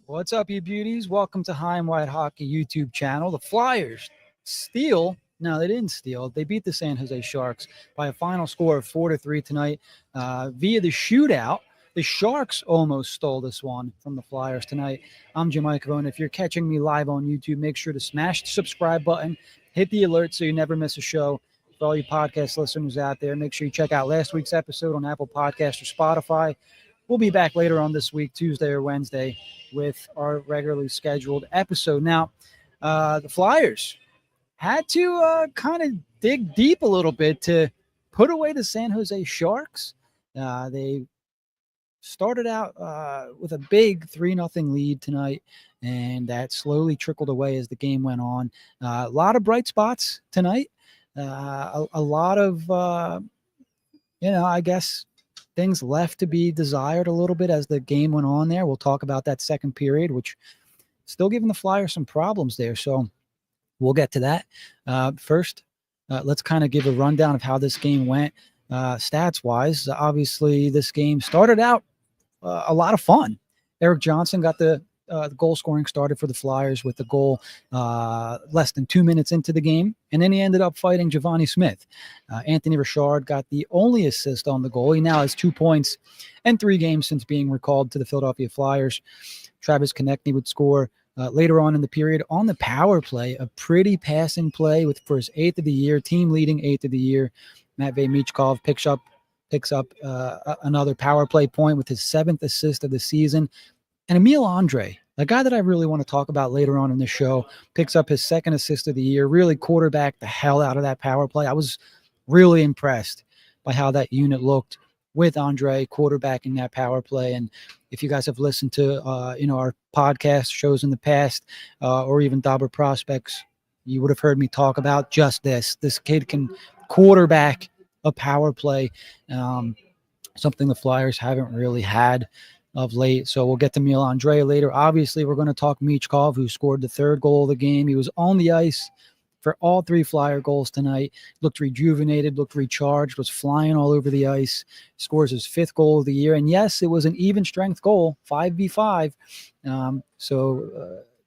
What's up, you beauties? Welcome to High and Wide Hockey YouTube channel. The Flyers steal. No, they didn't steal. They beat the San Jose Sharks by a final score of 4-3 tonight via the shootout. The Sharks almost stole this one from the Flyers tonight. I'm Jim Michkov, and if you're catching me live on YouTube, make sure to smash the subscribe button, hit the alert so you never miss a show. For all you podcast listeners out there, make sure you check out last week's episode on Apple Podcasts or Spotify. We'll be back later on this week, Tuesday or Wednesday, with our regularly scheduled episode. Now, the Flyers had to kind of dig deep a little bit to put away the San Jose Sharks. They started out with a big 3-0 lead tonight, and that slowly trickled away as the game went on. A lot of bright spots tonight. A lot of, I guess, things left to be desired a little bit as the game went on there. We'll talk about that second period, which still giving the Flyers some problems there. So we'll get to that. First, let's kind of give a rundown of how this game went stats-wise. Obviously, this game started out a lot of fun. Eric Johnson got the goal scoring started for the Flyers with the goal less than 2 minutes into the game. And then he ended up fighting Giovanni Smith. Anthony Richard got the only assist on the goal. He now has 2 points and 3 games since being recalled to the Philadelphia Flyers. Travis Konechny would score later on in the period on the power play, a pretty passing play for his 8th of the year, team leading 8th of the year. Matvei Michkov picks up another power play point with his 7th assist of the season. And Emil Andre, a guy that I really want to talk about later on in the show, picks up his 2nd assist of the year, really quarterbacked the hell out of that power play. I was really impressed by how that unit looked with Andre quarterbacking that power play. And if you guys have listened to, our podcast shows in the past or even Dauber Prospects, you would have heard me talk about just this. This kid can quarterback a power play, something the Flyers haven't really had of late. So we'll get to Emil Andre later. Obviously, we're going to talk Michkov, who scored the 3rd goal of the game. He was on the ice for all 3 Flyer goals tonight. Looked rejuvenated, looked recharged, was flying all over the ice. Scores his 5th goal of the year. And yes, it was an even strength goal, 5v5.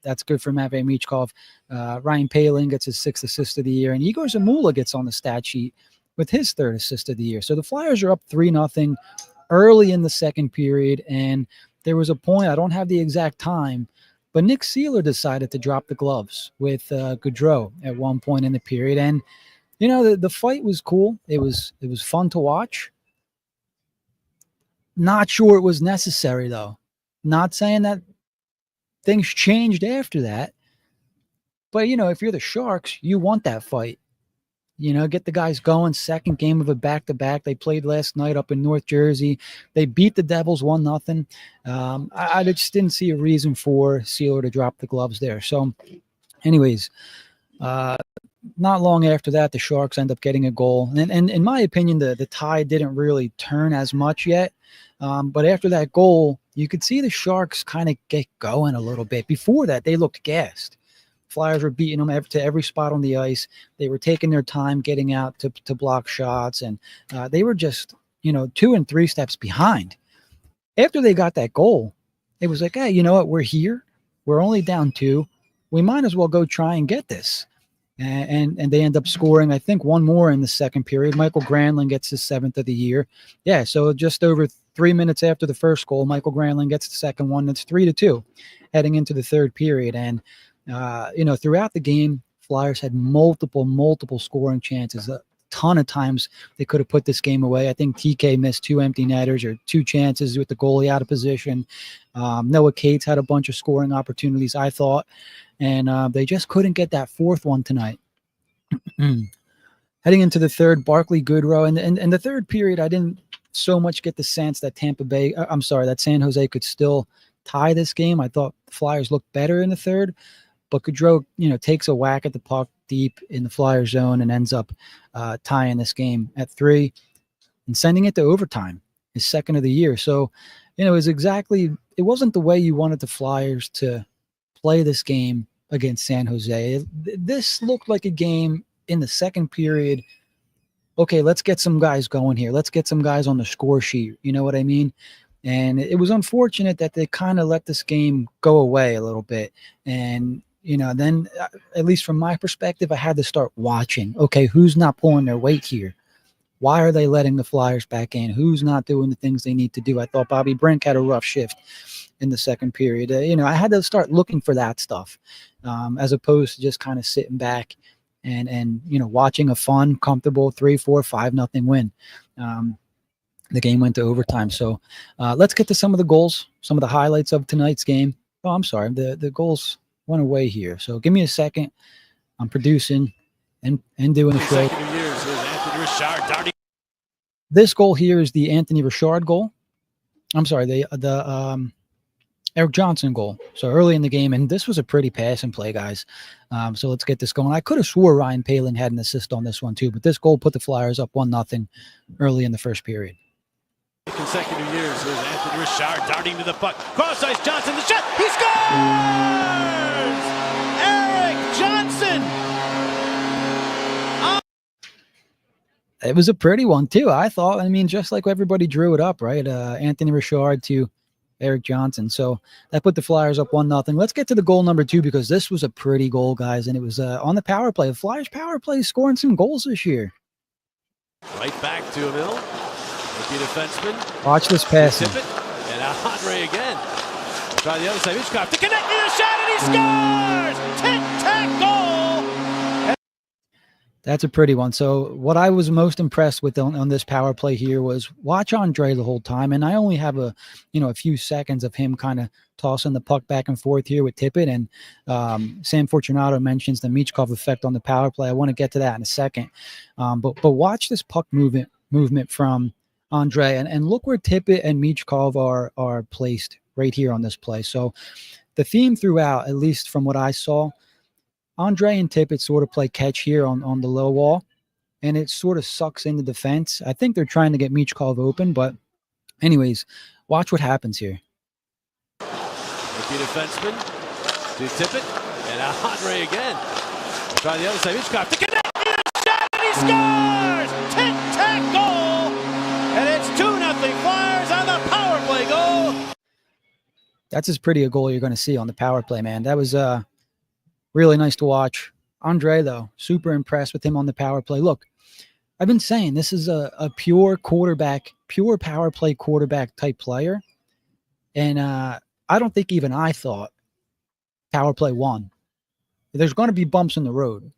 That's good for Matvei Michkov. Ryan Poehling gets his 6th assist of the year. And Igor Zamula gets on the stat sheet with his 3rd assist of the year. So the Flyers are up 3-0 early in the second period, and there was a point, I don't have the exact time, but Nick Seeler decided to drop the gloves with Gaudreau at one point in the period. And, the fight was cool. It was fun to watch. Not sure it was necessary, though. Not saying that things changed after that. But, if you're the Sharks, you want that fight. Get the guys going. 2nd game of a back-to-back. They played last night up in North Jersey. They beat the Devils 1-0. I just didn't see a reason for Seeler to drop the gloves there. So, anyways, not long after that, the Sharks end up getting a goal. And in my opinion, the tide didn't really turn as much yet. But after that goal, you could see the Sharks kind of get going a little bit. Before that, they looked gassed. Flyers were beating them to every spot on the ice. They were taking their time getting out to block shots, and they were just, 2 and 3 steps behind. After they got that goal, it was like, hey, you know what? We're here. We're only down 2. We might as well go try and get this. And they end up scoring, I think, one more in the second period. Michael Granlund gets his 7th of the year. Yeah, so just over 3 minutes after the first goal, Michael Granlund gets the second one. It's 3-2 heading into the third period. And throughout the game, Flyers had multiple scoring chances. A ton of times they could have put this game away. I think TK missed 2 empty netters or 2 chances with the goalie out of position. Noah Cates had a bunch of scoring opportunities, I thought, and they just couldn't get that 4th one tonight. Heading into the third, Barclay Goodrow, and the third period, I didn't so much get the sense that that San Jose could still tie this game. I thought the Flyers looked better in the third. But Gaudreau, takes a whack at the puck deep in the Flyer zone and ends up tying this game at 3 and sending it to overtime, his 2nd of the year. So, it wasn't the way you wanted the Flyers to play this game against San Jose. This looked like a game in the second period. Okay, let's get some guys going here. Let's get some guys on the score sheet. You know what I mean? And it was unfortunate that they kind of let this game go away a little bit. And, then at least from my perspective, I had to start watching. Okay, who's not pulling their weight here? Why are they letting the Flyers back in? Who's not doing the things they need to do? I thought Bobby Brink had a rough shift in the second period. I had to start looking for that stuff, as opposed to just kind of sitting back and watching a fun, comfortable 3-4, 5-0 win. The game went to overtime. So let's get to some of the goals, some of the highlights of tonight's game. Oh, I'm sorry. The goals went away here. So give me a second. I'm producing and doing the show. This goal here is the Anthony Richard goal. I'm sorry, the Eric Johnson goal. So early in the game, and this was a pretty pass and play, guys. So let's get this going. I could have swore Ryan Palin had an assist on this one too, but this goal put the Flyers up 1-0 early in the first period. Consecutive years, here's Anthony Richard darting to the puck. Cross ice, Johnson, the shot, he scores! Eric Johnson! It was a pretty one too, I thought. I mean, just like everybody drew it up, right? Anthony Richard to Eric Johnson. So that put the Flyers up 1-0. Let's get to the goal number 2, because this was a pretty goal, guys, and it was on the power play. The Flyers power play scoring some goals this year. Right back to Emil. Rookie defenseman. Watch this pass. And Andre again. Try the other side. Michkov to connect with a shot, and he scores! Tic-tac goal! That's a pretty one. So what I was most impressed with on this power play here was watch Andre the whole time. And I only have a few seconds of him kind of tossing the puck back and forth here with Tippett. And Sam Fortunato mentions the Michkov effect on the power play. I want to get to that in a second. But watch this puck movement from Andre, and look where Tippett and Michkov are placed right here on this play. So the theme throughout, at least from what I saw, Andre and Tippett sort of play catch here on the low wall, and it sort of sucks into defense. I think they're trying to get Michkov open, but anyways, watch what happens here. Rookie defenseman to Tippett, and Andre again. Try the other side. Michkov to connect with a shot, and he scores! Tic-tac goal! And it's 2-0 Flyers on the power play goal. That's as pretty a goal you're going to see on the power play, man. That was really nice to watch. Andre, though, super impressed with him on the power play. Look, I've been saying this is a pure power play quarterback type player. And I don't think even I thought power play won. There's going to be bumps in the road,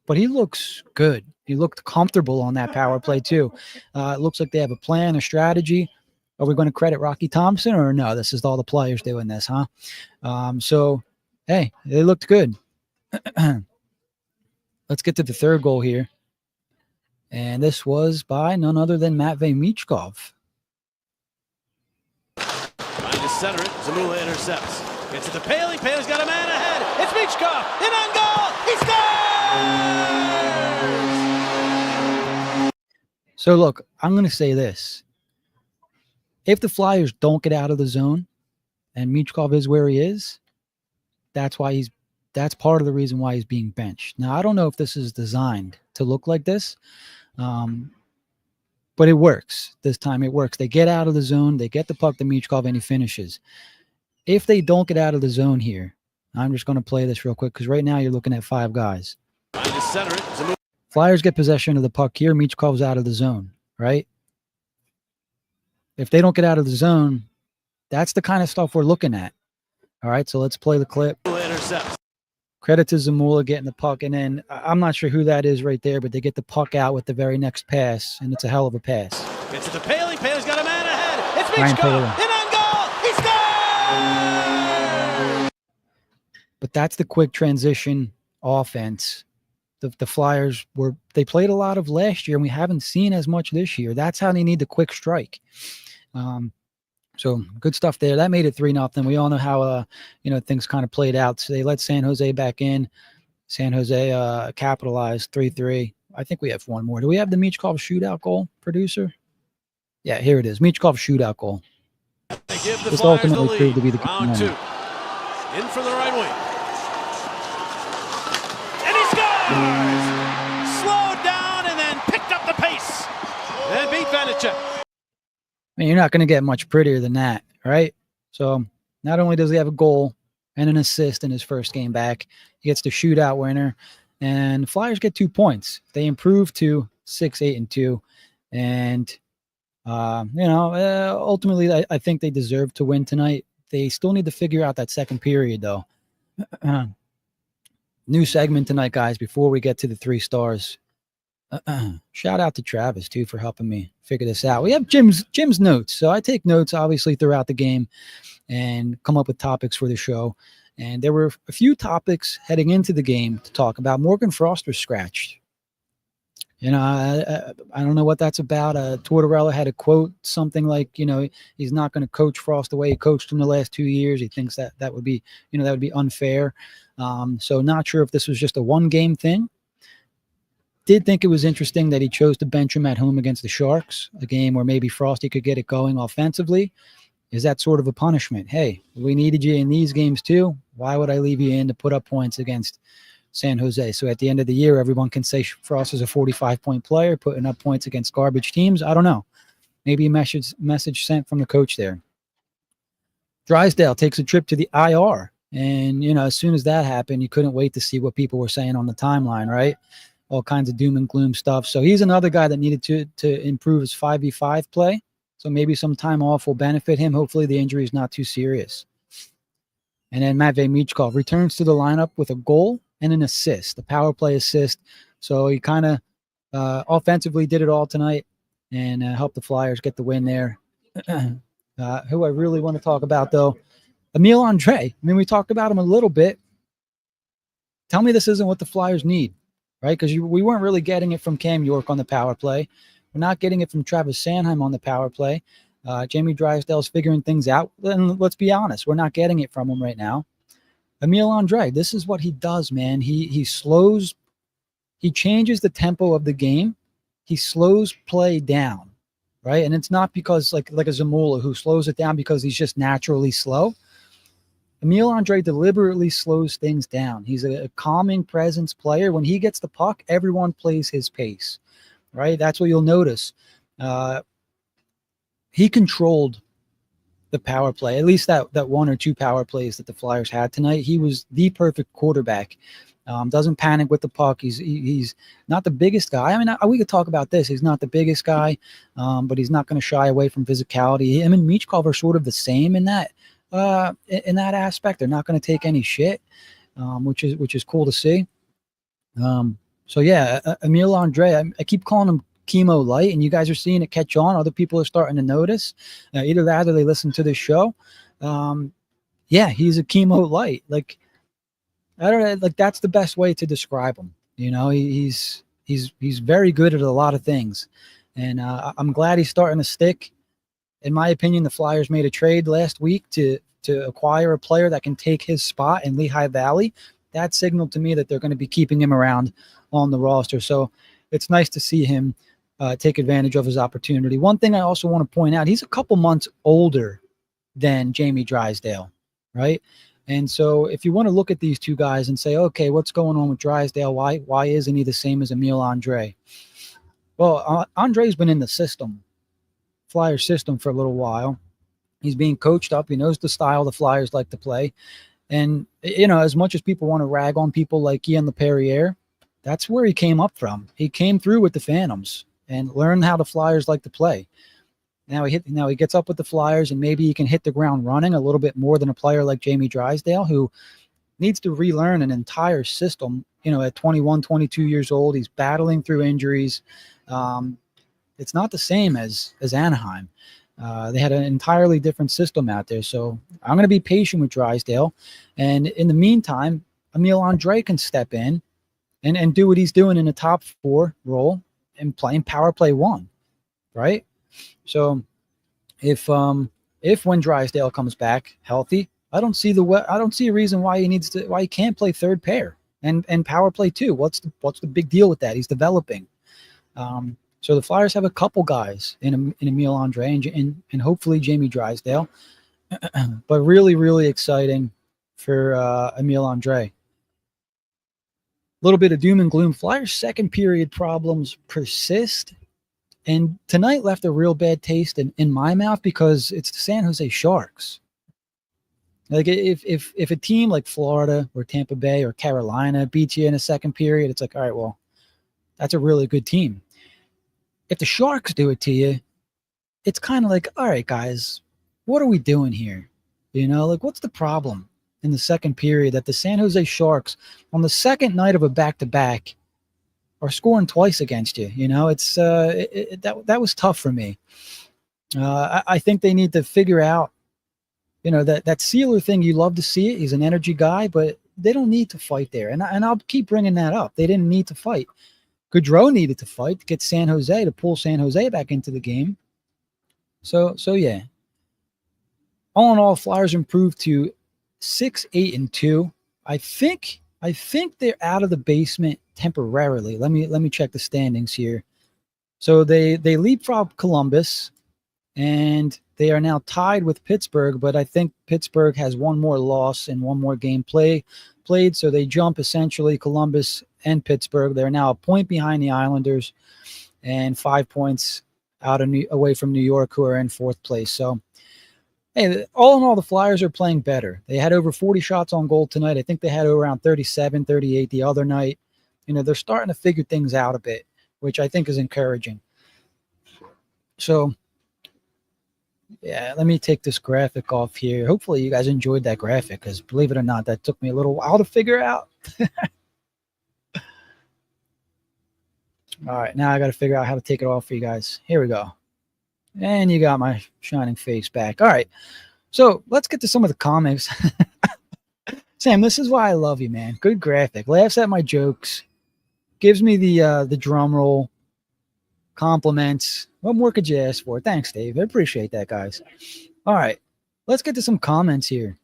but he looks good. He looked comfortable on that power play too. It looks like they have a plan, a strategy. Are we going to credit Rocky Thompson, or no? This is all the players doing this, huh? So, hey, they looked good. Let's get to the third goal here. And this was by none other than Matvei Michkov. Trying to center it. Zamula intercepts. Gets it to Paley. Paley's got a man ahead. It's Michkov. In on goal. He scores! So, look, I'm going to say this. If the Flyers don't get out of the zone and Michkov is where he is, that's part of the reason why he's being benched. Now, I don't know if this is designed to look like this, but it works. This time it works. They get out of the zone, they get the puck to Michkov, and he finishes. If they don't get out of the zone here, I'm just going to play this real quick because right now you're looking at 5 guys. Flyers get possession of the puck here. Michkov's out of the zone, right? If they don't get out of the zone, that's the kind of stuff we're looking at. All right, so let's play the clip. Credit to Zamula getting the puck, and then I'm not sure who that is right there, but they get the puck out with the very next pass, and it's a hell of a pass. Gets it to Paley. Paley's got a man ahead. It's Michkov. In on goal. He scores! But that's the quick transition offense. The Flyers they played a lot of last year, and we haven't seen as much this year. That's how they need the quick strike. So good stuff there. That made it 3-0. We all know how things kind of played out. So they let San Jose back in. San Jose capitalized 3-3. I think we have one more. Do we have the Michkov shootout goal, producer? Yeah, here it is. Michkov shootout goal. They give the this Flyers ultimately the lead. proved to be the Round 2. In for the right wing. And he scores! Slowed down and then picked up the pace. And beat Vanacek. I mean, you're not going to get much prettier than that, right? So not only does he have a goal and an assist in his first game back, he gets the shootout winner, and the Flyers get 2 points. They improve to 6-8-2, and ultimately, I think they deserve to win tonight. They still need to figure out that second period, though. New segment tonight, guys. Before we get to the 3 stars, shout out to Travis too for helping me figure this out. We have Jim's notes, so I take notes obviously throughout the game and come up with topics for the show. And there were a few topics heading into the game to talk about. Morgan Frost was scratched. I don't know what that's about. Tortorella had a quote, something like, he's not going to coach Frost the way he coached him the last 2 years. He thinks that would be, that would be unfair. So not sure if this was just a 1-game thing. Did think it was interesting that he chose to bench him at home against the Sharks, a game where maybe Frosty could get it going offensively. Is that sort of a punishment? Hey, we needed you in these games too. Why would I leave you in to put up points against San Jose? So at the end of the year, everyone can say Frost is a 45-point player putting up points against garbage teams. I don't know. Maybe a message sent from the coach there. Drysdale takes a trip to the IR. And, as soon as that happened, you couldn't wait to see what people were saying on the timeline, right? All kinds of doom and gloom stuff. So he's another guy that needed to improve his 5v5 play. So maybe some time off will benefit him. Hopefully the injury is not too serious. And then Matvei Michkov returns to the lineup with a goal and an assist, a power play assist. So he kind of offensively did it all tonight and helped the Flyers get the win there. Who I really want to talk about, though, Emil Andre. I mean, we talked about him a little bit. Tell me this isn't what the Flyers need, right? Because we weren't really getting it from Cam York on the power play. We're not getting it from Travis Sanheim on the power play. Jamie Drysdale's figuring things out. And let's be honest, we're not getting it from him right now. Emil Andre, this is what he does, man. He slows, he changes the tempo of the game. He slows play down, right? And it's not because like a Zamula who slows it down because he's just naturally slow. Emil Andre deliberately slows things down. He's a calming presence player. When he gets the puck, everyone plays his pace, right? That's what you'll notice. He controlled the power play, at least that 1 or 2 power plays that the Flyers had tonight. He was the perfect quarterback. Doesn't panic with the puck. He's not the biggest guy. I mean, we could talk about this. He's not the biggest guy, but he's not going to shy away from physicality. Him and Michkov are sort of the same in that aspect. They're not going to take any shit, which is cool to see. So yeah, Emil Andre, I keep calling him Chemo Light, and you guys are seeing it catch on. Other people are starting to notice. Either that or they listen to this show. Yeah, he's a Chemo Light. Like, I don't know, like that's the best way to describe him. He's very good at a lot of things, and I'm glad he's starting to stick. In my opinion, the Flyers made a trade last week to acquire a player that can take his spot in Lehigh Valley. That signaled to me that they're going to be keeping him around on the roster. So it's nice to see him take advantage of his opportunity. One thing I also want to point out, he's a couple months older than Jamie Drysdale, right? And so if you want to look at these two guys and say, okay, what's going on with Drysdale? Why isn't he the same as Emil Andre? Well, Andre's been in the system, Flyers system, for a little while. He's being coached up. He knows the style the Flyers like to play. And, as much as people want to rag on people like Ian LaPerriere, that's where he came up from. He came through with the Phantoms and learned how the Flyers like to play. Now he gets up with the Flyers, and maybe he can hit the ground running a little bit more than a player like Jamie Drysdale, who needs to relearn an entire system. At 21, 22 years old, he's battling through injuries. It's not the same as Anaheim. They had an entirely different system out there. So I'm going to be patient with Drysdale. And in the meantime, Emil Andre can step in and do what he's doing in a top 4 role and playing power play 1, right? So if when Drysdale comes back healthy, I don't see a reason why he can't play third pair and power play 2. What's the big deal with that? He's developing. So the Flyers have a couple guys in Emil Andre and hopefully Jamie Drysdale, but really, really exciting for Emil Andre. A little bit of doom and gloom. Flyers second period problems persist, And tonight left a real bad taste in my mouth because it's the San Jose Sharks. Like if a team like Florida or Tampa Bay or Carolina beats you in a second period, it's like, all right, well, that's a really good team. If the Sharks do it to you, it's kind of like, all right, guys, what are we doing here? You know, like what's the problem in the second period that the San Jose Sharks on the second night of a back-to-back are scoring twice against you? You know, it's that was tough for me. I think they need to figure out, you know, that Sealer thing. You love to see it. He's an energy guy, but they don't need to fight there. And I'll keep bringing that up. They didn't need to fight. Gaudreau needed to fight to get San Jose, to pull San Jose back into the game. So yeah. All in all, Flyers improved to 6-8-2. I think they're out of the basement temporarily. Let me check the standings here. So they leapfrogged Columbus, and they are now tied with Pittsburgh, but I think Pittsburgh has one more loss and one more game played. So they jump essentially Columbus and Pittsburgh. They're now a point behind the Islanders and 5 points away from New York, who are in fourth place. So, hey, all in all, the Flyers are playing better. They had over 40 shots on goal tonight. I think they had around 37, 38 the other night. You know, they're starting to figure things out a bit, which I think is encouraging. So, yeah, let me take this graphic off here. Hopefully you guys enjoyed that graphic because, believe it or not, that took me a little while to figure out. All right, now I got to figure out how to take it off for you guys. Here we go. And you got my shining face back. All right, so let's get to some of the comics. Sam, this is why I love you, man. Good graphic. Laughs at my jokes. Gives me the drum roll. Compliments. What more could you ask for? Thanks, Dave. I appreciate that, guys. All right, let's get to some comments here.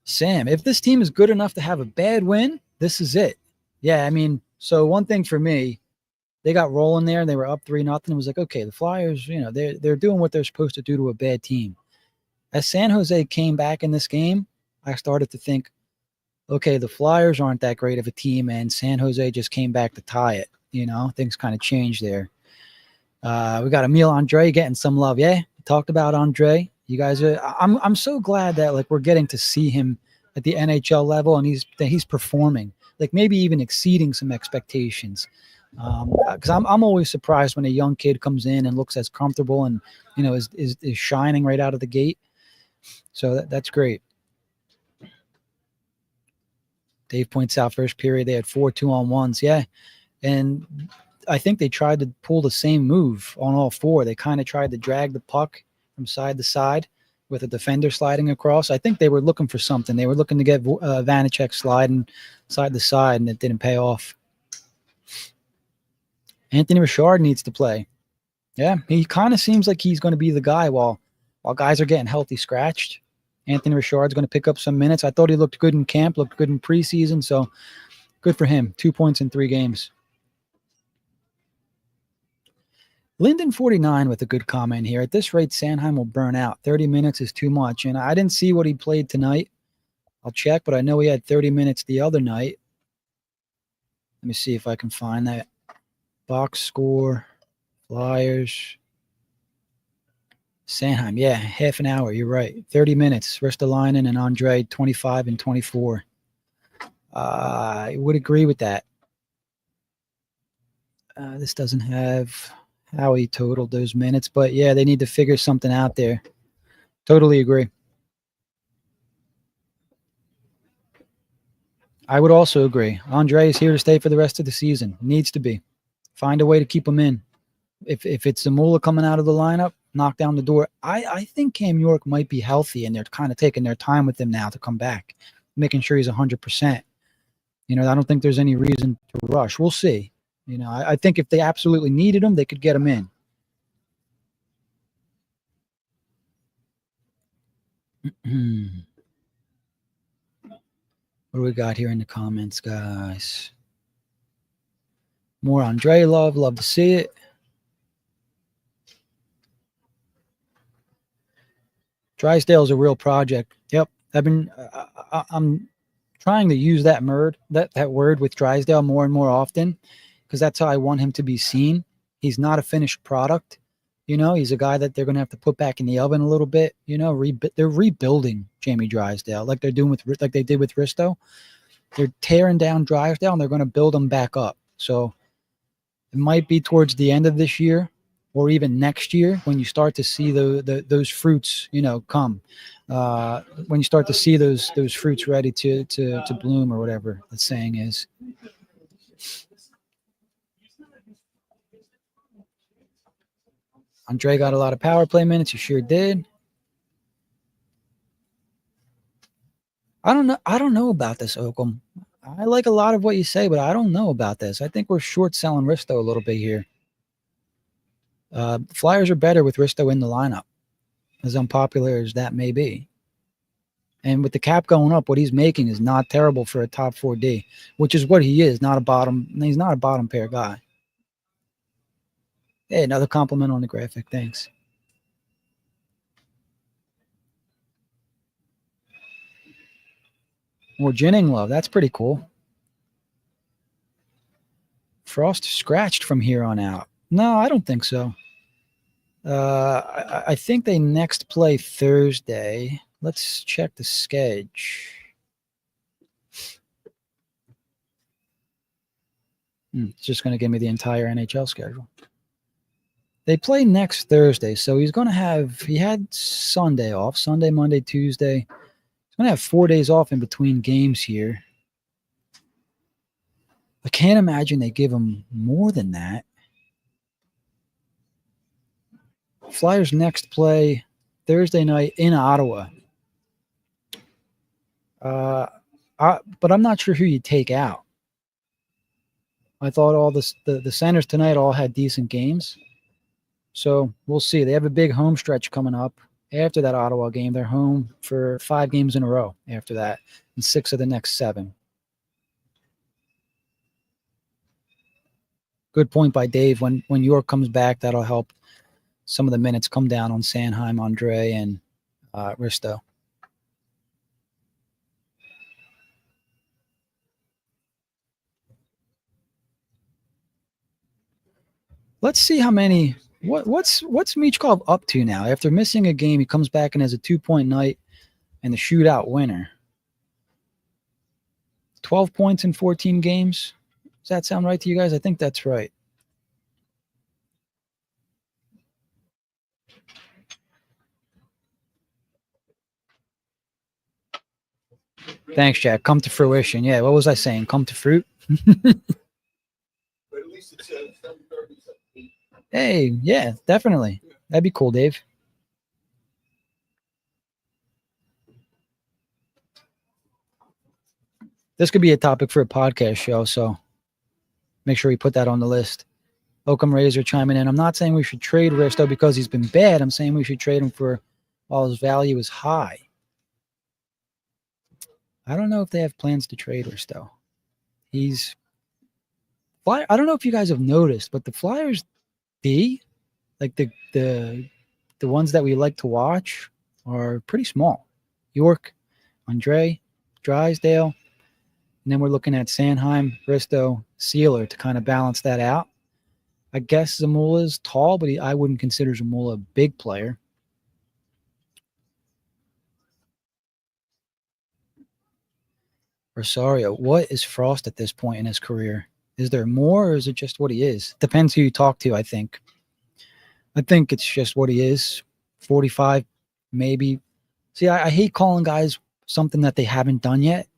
Sam, if this team is good enough to have a bad win, this is it. Yeah, I mean, so one thing for me, they got rolling there and they were up 3-0. It was like, okay, the Flyers, you know, they're doing what they're supposed to do to a bad team. As San Jose came back in this game, I started to think, okay, the Flyers aren't that great of a team, and San Jose just came back to tie it. You know, things kind of changed there. We got Emil Andre getting some love. Yeah, talked about Andre. You guys are. I'm so glad that like we're getting to see him at the NHL level, and he's performing, like maybe even exceeding some expectations. Because I'm always surprised when a young kid comes in and looks as comfortable and, you know, is shining right out of the gate. So that's great. Dave points out first period they had 4 2-on-1s. Yeah. And I think they tried to pull the same move on all four. They kind of tried to drag the puck from side to side with a defender sliding across. I think they were looking for something. They were looking to get Vanacek sliding side to side, and it didn't pay off. Anthony Richard needs to play. Yeah, he kind of seems like he's going to be the guy while guys are getting healthy scratched. Anthony Richard's going to pick up some minutes. I thought he looked good in camp, looked good in preseason, so good for him. 2 points in 3 games. Linden 49 with a good comment here. At this rate, Sanheim will burn out. 30 minutes is too much, and I didn't see what he played tonight. I'll check, but I know he had 30 minutes the other night. Let me see if I can find that. Box score, Flyers, Sanheim. Yeah, half an hour. You're right. 30 minutes. Ristolainen and Andre, 25 and 24. I would agree with that. This doesn't have how he totaled those minutes, but yeah, they need to figure something out there. Totally agree. I would also agree. Andre is here to stay for the rest of the season. Needs to be. Find a way to keep him in. If it's Zamula coming out of the lineup, knock down the door. I think Cam York might be healthy, and they're kind of taking their time with him now to come back, making sure he's 100%. You know, I don't think there's any reason to rush. We'll see. You know, I think if they absolutely needed him, they could get him in. What do we got here in the comments, guys? More Andre love. Love to see it. Drysdale's a real project. Yep. I'm trying to use that word with Drysdale more and more often, because that's how I want him to be seen. He's not a finished product. He's a guy that they're going to have to put back in the oven a little bit. They're rebuilding Jamie Drysdale like they did with Risto. They're tearing down Drysdale and they're going to build him back up. So it might be towards the end of this year or even next year when you start to see those fruits, come. When you start to see those fruits ready to bloom or whatever the saying is. Andre got a lot of power play minutes. He sure did. I don't know about this, Oakham. I like a lot of what you say, but I don't know about this. I think we're short selling Risto a little bit here. Flyers are better with Risto in the lineup, as unpopular as that may be. And with the cap going up, what he's making is not terrible for a top 4D, which is what he is. He's not a bottom pair guy. Hey, another compliment on the graphic. Thanks. More Ginning love. That's pretty cool. Frost scratched from here on out. No, I don't think so. I think they next play Thursday. Let's check the sketch. It's just going to give me the entire NHL schedule. They play next Thursday, so he's going to have – he had Sunday off, Sunday, Monday, Tuesday. He's going to have 4 days off in between games here. I can't imagine they give him more than that. Flyers next play Thursday night in Ottawa. But I'm not sure who you take out. I thought all the centers tonight all had decent games. So we'll see. They have a big home stretch coming up. After that Ottawa game, they're home for 5 games in a row after that, and 6 of the next 7. Good point by Dave. When York comes back, that'll help some of the minutes come down on Sanheim, Andre, and Risto. Let's see how many. What's Michkov up to now? After missing a game, he comes back and has a 2-point night and the shootout winner. 12 points in 14 games. Does that sound right to you guys? I think that's right. Thanks, Jack. Come to fruition. Yeah, what was I saying? Come to fruit? Hey, yeah, definitely. That'd be cool, Dave. This could be a topic for a podcast show, so make sure we put that on the list. Oakham Razor chiming in. I'm not saying we should trade Risto because he's been bad. I'm saying we should trade him for while his value is high. I don't know if they have plans to trade Risto. I don't know if you guys have noticed, but the Flyers D, like the ones that we like to watch, are pretty small. York, Andre, Drysdale, and then we're looking at Sanheim, Risto, Sealer to kind of balance that out. I guess Zamula's tall, but I wouldn't consider Zamula a big player. Rosario, what is Frost at this point in his career? Is there more, or is it just what he is? Depends who you talk to, I think. I think it's just what he is. 45, maybe. See, I hate calling guys something that they haven't done yet.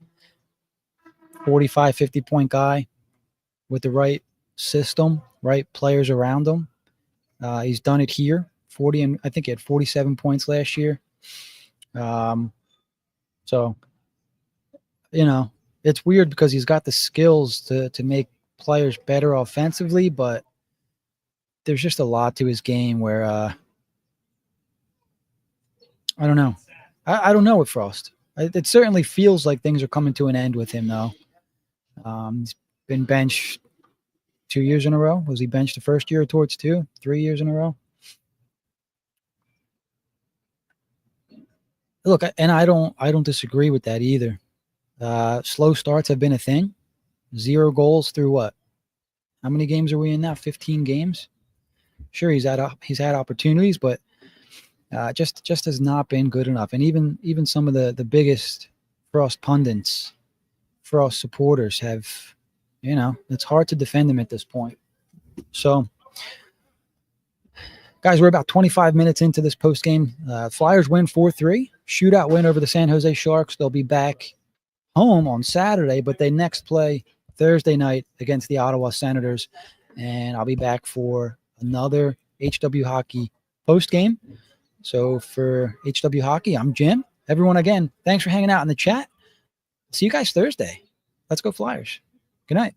45, 50-point guy with the right system, right players around him. He's done it here. 40, and I think he had 47 points last year. So, it's weird because he's got the skills to make players better offensively, but there's just a lot to his game where I don't know. I don't know with Frost. It certainly feels like things are coming to an end with him, though. He's been benched 2 years in a row. Was he benched the first year or towards 2, 3 years in a row? Look, and I don't disagree with that either. Slow starts have been a thing. 0 goals through what? How many games are we in now? 15 games. Sure, he's had opportunities, but just has not been good enough. And even some of the biggest Frost pundits, Frost supporters have, it's hard to defend him at this point. So, guys, we're about 25 minutes into this postgame. Flyers win 4-3, shootout win over the San Jose Sharks. They'll be back home on Saturday, but they next play Thursday night against the Ottawa Senators. And I'll be back for another HW Hockey postgame. So for HW Hockey, I'm Jim. Everyone, again, thanks for hanging out in the chat. See you guys Thursday. Let's go Flyers. Good night.